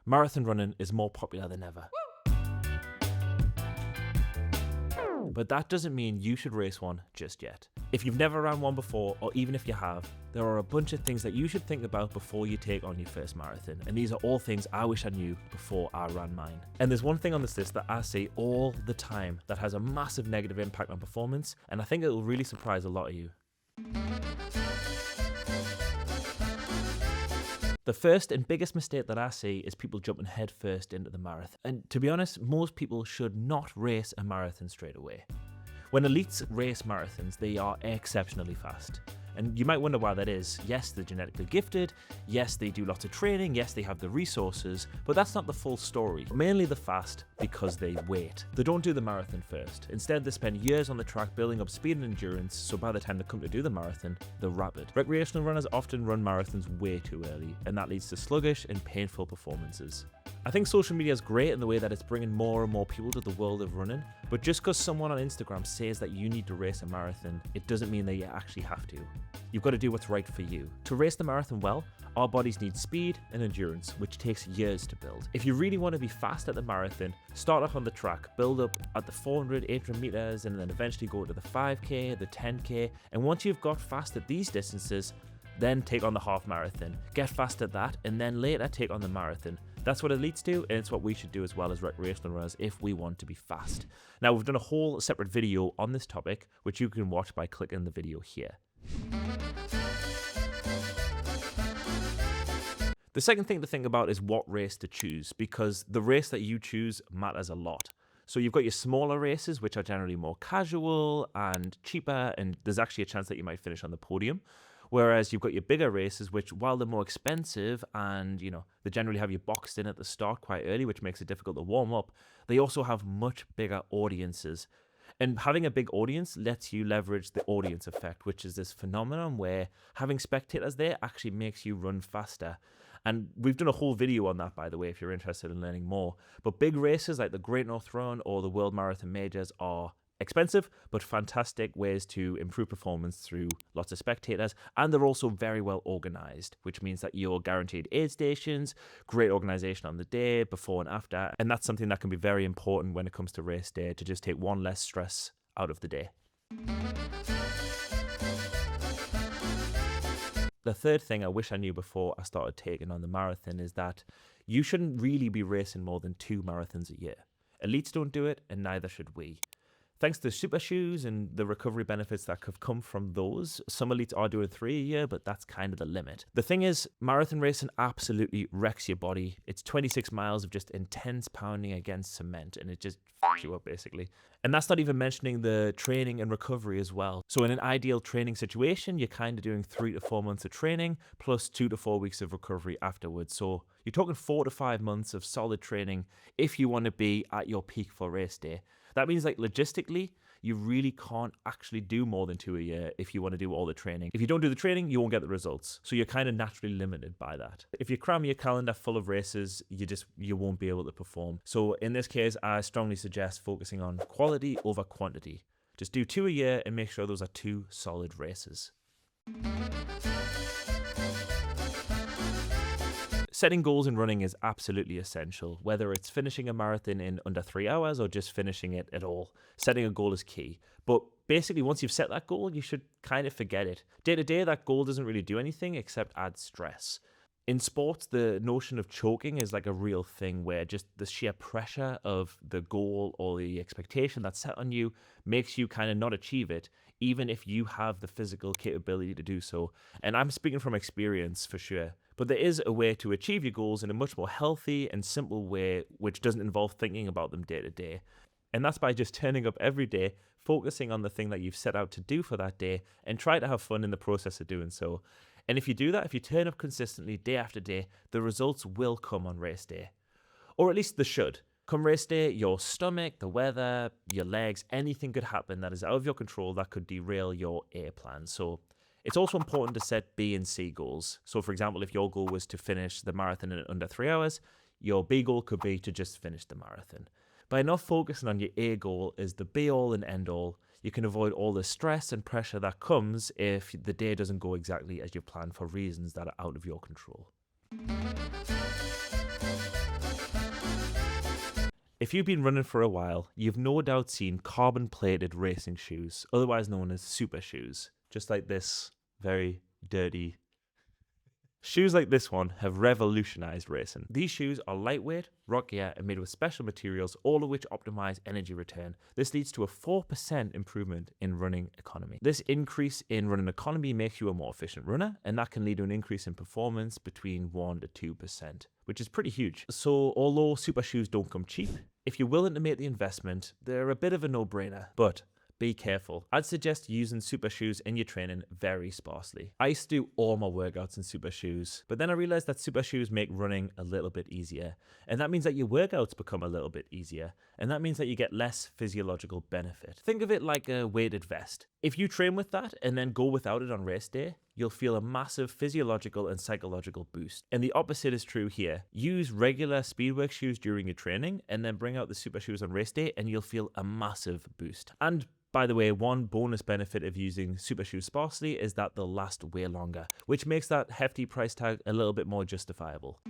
Marathon running is more popular than ever. But that doesn't mean you should race one just yet. If you've never ran one before, or even if you have, there are a bunch of things that you should think about before you take on your first marathon. And these are all things I wish I knew before I ran mine. And there's one thing on this list that I see all the time that has a massive negative impact on performance, and I think it will really surprise a lot of you. The first and biggest mistake that I see is people jumping headfirst into the marathon. And to be honest, most people should not race a marathon straight away. When elites race marathons, they are exceptionally fast. And you might wonder why that is. Yes, they're genetically gifted. Yes, they do lots of training. Yes, they have the resources. But that's not the full story. Mainly they're fast because they wait. They don't do the marathon first. Instead, they spend years on the track building up speed and endurance, so by the time they come to do the marathon, they're rapid. Recreational runners often run marathons way too early, and that leads to sluggish and painful performances. I think social media is great in the way that it's bringing more and more people to the world of running, but just because someone on Instagram says that you need to race a marathon, it doesn't mean that you actually have to. You've got to do what's right for you. To race the marathon well, our bodies need speed and endurance, which takes years to build. If you really want to be fast at the marathon, start off on the track, build up at the 400, 800 meters, and then eventually go to the 5k, the 10k, and once you've got fast at these distances, then take on the half marathon. Get fast at that, and then later take on the marathon. That's what elites do, and it's what we should do as well as recreational runners if we want to be fast. Now, we've done a whole separate video on this topic, which you can watch by clicking the video here. The second thing to think about is what race to choose, because the race that you choose matters a lot. So you've got your smaller races, which are generally more casual and cheaper, and there's actually a chance that you might finish on the podium. Whereas you've got your bigger races, which while they're more expensive and, they generally have you boxed in at the start quite early, which makes it difficult to warm up, they also have much bigger audiences. And having a big audience lets you leverage the audience effect, which is this phenomenon where having spectators there actually makes you run faster. And we've done a whole video on that, by the way, if you're interested in learning more. But big races like the Great North Run or the World Marathon Majors are expensive, but fantastic ways to improve performance through lots of spectators. And they're also very well organized, which means that you're guaranteed aid stations, great organization on the day, before and after. And that's something that can be very important when it comes to race day, to just take one less stress out of the day. The third thing I wish I knew before I started taking on the marathon is that you shouldn't really be racing more than 2 marathons a year. Elites don't do it, and neither should we. Thanks to super shoes and the recovery benefits that have come from those, some elites are doing 3 a year, but that's kind of the limit. The thing is, marathon racing absolutely wrecks your body. It's 26 miles of just intense pounding against cement, and it just fucks you up, basically. And that's not even mentioning the training and recovery as well. So in an ideal training situation, you're kind of doing 3 to 4 months of training, plus 2 to 4 weeks of recovery afterwards. So you're talking 4 to 5 months of solid training if you want to be at your peak for race day. That means, logistically, you really can't actually do more than 2 a year if you want to do all the training. If you don't do the training, you won't get the results. So you're kind of naturally limited by that. If you cram your calendar full of races, you won't be able to perform. So in this case, I strongly suggest focusing on quality over quantity. Just do 2 a year and make sure those are 2 solid races. Setting goals in running is absolutely essential, whether it's finishing a marathon in under 3 hours or just finishing it at all. Setting a goal is key. But basically, once you've set that goal, you should kind of forget it. Day to day, that goal doesn't really do anything except add stress. In sports, the notion of choking is like a real thing where just the sheer pressure of the goal or the expectation that's set on you makes you kind of not achieve it, even if you have the physical capability to do so. And I'm speaking from experience for sure. But there is a way to achieve your goals in a much more healthy and simple way, which doesn't involve thinking about them day to day. And that's by just turning up every day, focusing on the thing that you've set out to do for that day, and try to have fun in the process of doing so. And if you do that, if you turn up consistently day after day, the results will come on race day. Or at least they should. Come race day, your stomach, the weather, your legs, anything could happen that is out of your control that could derail your A plan. So it's also important to set B and C goals. So for example, if your goal was to finish the marathon in under 3 hours, your B goal could be to just finish the marathon. By not focusing on your A goal as the be all and end all, you can avoid all the stress and pressure that comes if the day doesn't go exactly as you planned for reasons that are out of your control. If you've been running for a while, you've no doubt seen carbon-plated racing shoes, otherwise known as super shoes, just like this very dirty. Shoes like this one have revolutionized racing. These shoes are lightweight, rock gear, and made with special materials, all of which optimize energy return. This leads to a 4% improvement in running economy. This increase in running economy makes you a more efficient runner, and that can lead to an increase in performance between 1 to 2%, which is pretty huge. So although super shoes don't come cheap, if you're willing to make the investment, they're a bit of a no-brainer. But be careful. I'd suggest using super shoes in your training very sparsely. I used to do all my workouts in super shoes, but then I realized that super shoes make running a little bit easier. And that means that your workouts become a little bit easier. And that means that you get less physiological benefit. Think of it like a weighted vest. If you train with that and then go without it on race day, you'll feel a massive physiological and psychological boost. And the opposite is true here. Use regular speedwork shoes during your training and then bring out the super shoes on race day and you'll feel a massive boost. And by the way, one bonus benefit of using super shoes sparsely is that they'll last way longer, which makes that hefty price tag a little bit more justifiable.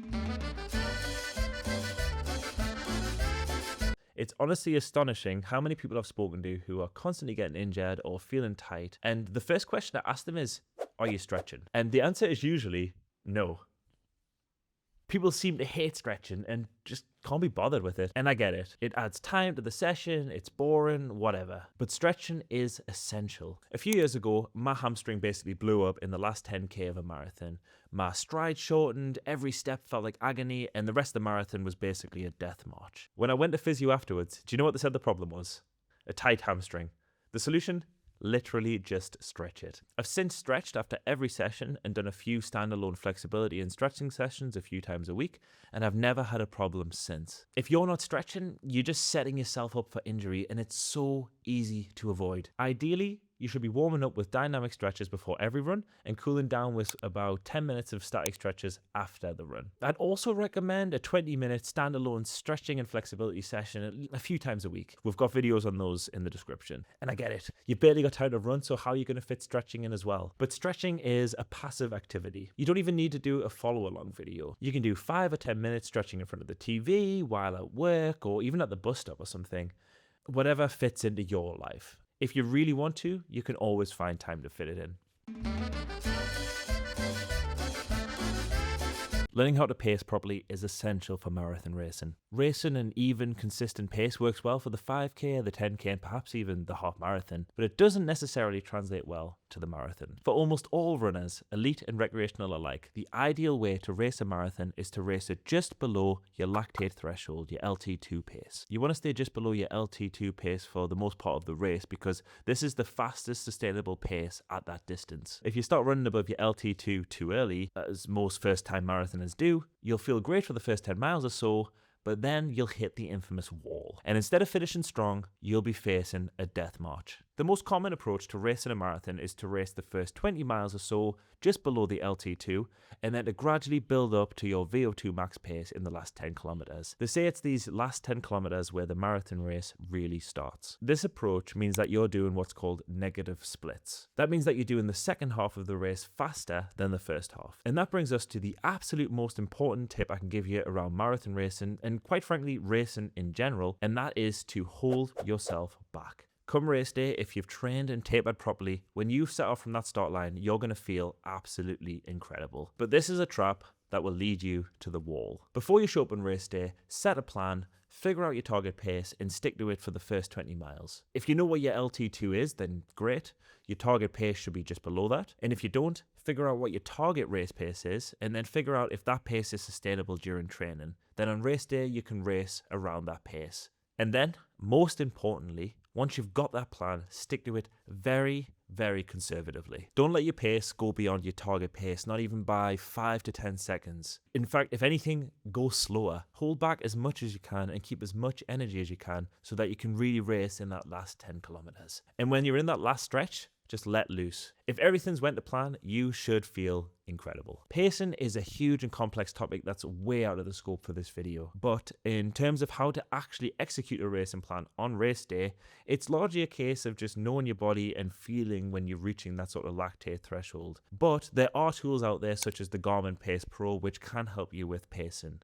It's honestly astonishing how many people I've spoken to who are constantly getting injured or feeling tight, and the first question I ask them is, are you stretching? And the answer is usually no. People seem to hate stretching and just can't be bothered with it. And I get it. It adds time to the session, it's boring, whatever. But stretching is essential. A few years ago, my hamstring basically blew up in the last 10k of a marathon. My stride shortened, every step felt like agony, and the rest of the marathon was basically a death march. When I went to physio afterwards, do you know what they said the problem was? A tight hamstring. The solution? Literally just stretch it. I've since stretched after every session and done a few standalone flexibility and stretching sessions a few times a week, and I've never had a problem since. If you're not stretching, you're just setting yourself up for injury, and it's so easy to avoid. Ideally, you should be warming up with dynamic stretches before every run and cooling down with about 10 minutes of static stretches after the run. I'd also recommend a 20-minute standalone stretching and flexibility session a few times a week. We've got videos on those in the description. And I get it. You've barely got time to run, so how are you going to fit stretching in as well? But stretching is a passive activity. You don't even need to do a follow-along video. You can do 5 or 10 minutes stretching in front of the TV, while at work, or even at the bus stop or something. Whatever fits into your life. If you really want to, you can always find time to fit it in. Learning how to pace properly is essential for marathon racing. Racing an even, consistent pace works well for the 5k, the 10k, and perhaps even the half marathon, but it doesn't necessarily translate well to the marathon. For almost all runners, elite and recreational alike, the ideal way to race a marathon is to race it just below your lactate threshold, your LT2 pace. You want to stay just below your LT2 pace for the most part of the race because this is the fastest sustainable pace at that distance. If you start running above your LT2 too early, as most first-time marathoners do, you'll feel great for the first 10 miles or so, but then you'll hit the infamous wall. And instead of finishing strong, you'll be facing a death march. The most common approach to racing a marathon is to race the first 20 miles or so just below the LT2, and then to gradually build up to your VO2 max pace in the last 10 kilometers. They say it's these last 10 kilometers where the marathon race really starts. This approach means that you're doing what's called negative splits. That means that you're doing the second half of the race faster than the first half. And that brings us to the absolute most important tip I can give you around marathon racing, and quite frankly, racing in general, and that is to hold yourself back. Come race day, if you've trained and tapered properly, when you set off from that start line, you're going to feel absolutely incredible. But this is a trap that will lead you to the wall. Before you show up on race day, set a plan, figure out your target pace, and stick to it for the first 20 miles. If you know what your LT2 is, then great. Your target pace should be just below that. And if you don't, figure out what your target race pace is, and then figure out if that pace is sustainable during training. Then on race day, you can race around that pace. And then, most importantly, once you've got that plan, stick to it very, very conservatively. Don't let your pace go beyond your target pace, not even by 5 to 10 seconds. In fact, if anything, go slower. Hold back as much as you can and keep as much energy as you can so that you can really race in that last 10 kilometers. And when you're in that last stretch, just let loose. If everything's went to plan, you should feel incredible. Pacing is a huge and complex topic that's way out of the scope for this video. But in terms of how to actually execute a racing plan on race day, it's largely a case of just knowing your body and feeling when you're reaching that sort of lactate threshold. But there are tools out there such as the Garmin Pace Pro which can help you with pacing.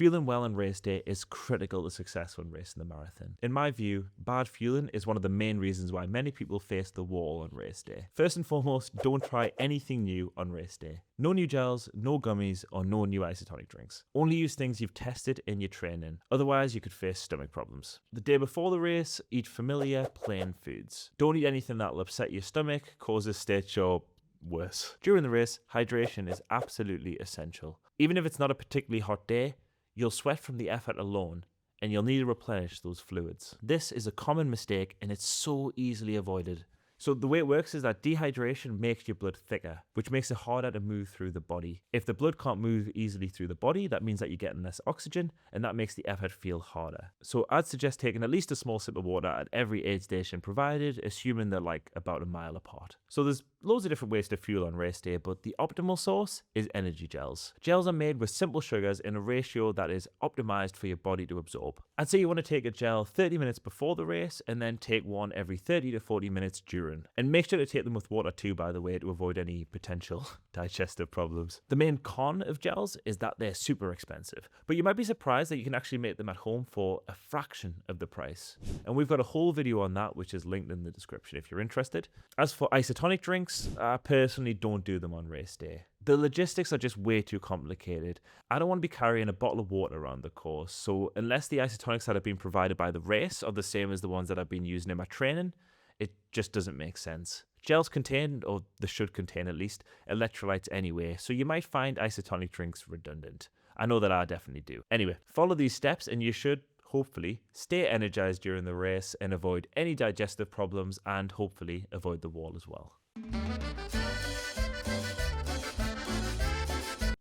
Fueling well on race day is critical to success when racing the marathon. In my view, bad fueling is one of the main reasons why many people face the wall on race day. First and foremost, don't try anything new on race day. No new gels, no gummies, or no new isotonic drinks. Only use things you've tested in your training, otherwise you could face stomach problems. The day before the race, eat familiar, plain foods. Don't eat anything that will upset your stomach, cause a stitch, or worse. During the race, hydration is absolutely essential. Even if it's not a particularly hot day, you'll sweat from the effort alone, and you'll need to replenish those fluids. This is a common mistake, and it's so easily avoided. So the way it works is that dehydration makes your blood thicker, which makes it harder to move through the body. If the blood can't move easily through the body, that means that you're getting less oxygen, and that makes the effort feel harder. So I'd suggest taking at least a small sip of water at every aid station provided, assuming they're like about a mile apart. So there's loads of different ways to fuel on race day, but the optimal source is energy gels. Gels are made with simple sugars in a ratio that is optimized for your body to absorb. I'd say you want to take a gel 30 minutes before the race, and then take one every 30 to 40 minutes during. And make sure to take them with water too, by the way, to avoid any potential digestive problems. The main con of gels is that they're super expensive, but you might be surprised that you can actually make them at home for a fraction of the price. And we've got a whole video on that, which is linked in the description if you're interested. As for isotonic drinks, I personally don't do them on race day. The logistics are just way too complicated. I don't want to be carrying a bottle of water around the course, so unless the isotonics that have been provided by the race are the same as the ones that I've been using in my training, it just doesn't make sense. Gels contain, or they should contain at least, electrolytes anyway, so you might find isotonic drinks redundant. I know that I definitely do. Anyway, follow these steps and you should, hopefully, stay energized during the race and avoid any digestive problems, and hopefully avoid the wall as well.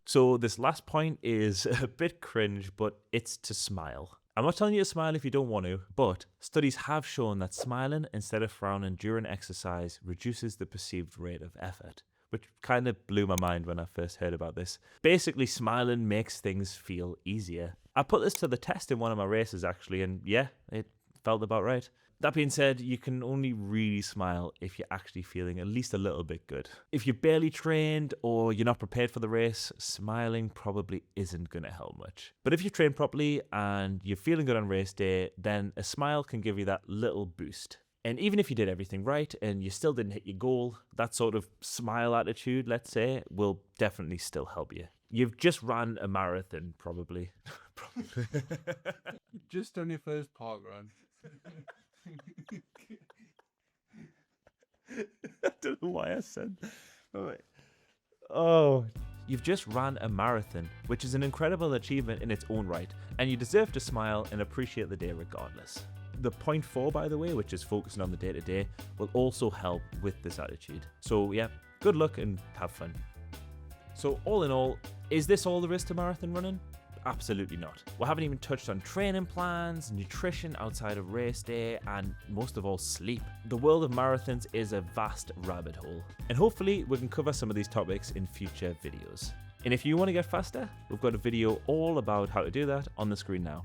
So this last point is a bit cringe, but it's to smile. I'm not telling you to smile if you don't want to, but studies have shown that smiling instead of frowning during exercise reduces the perceived rate of effort, which kind of blew my mind when I first heard about this. Basically, smiling makes things feel easier. I put this to the test in one of my races actually, and yeah, it felt about right. That being said, you can only really smile if you're actually feeling at least a little bit good. If you're barely trained or you're not prepared for the race, smiling probably isn't going to help much. But if you train properly and you're feeling good on race day, then a smile can give you that little boost. And even if you did everything right and you still didn't hit your goal, that sort of smile attitude, let's say, will definitely still help you. You've just ran a marathon, probably. Just on your first park run. I don't know why I said that. Oh, you've just ran a marathon, which is an incredible achievement in its own right, and you deserve to smile and appreciate the day regardless. The point 4, by the way, which is focusing on the day-to-day, will also help with this attitude. So yeah, good luck and have fun. So all in all, is this all there is to marathon running? Absolutely not. We haven't even touched on training plans, nutrition outside of race day, and most of all, sleep. The world of marathons is a vast rabbit hole, and hopefully we can cover some of these topics in future videos. And if you want to get faster, we've got a video all about how to do that on the screen now.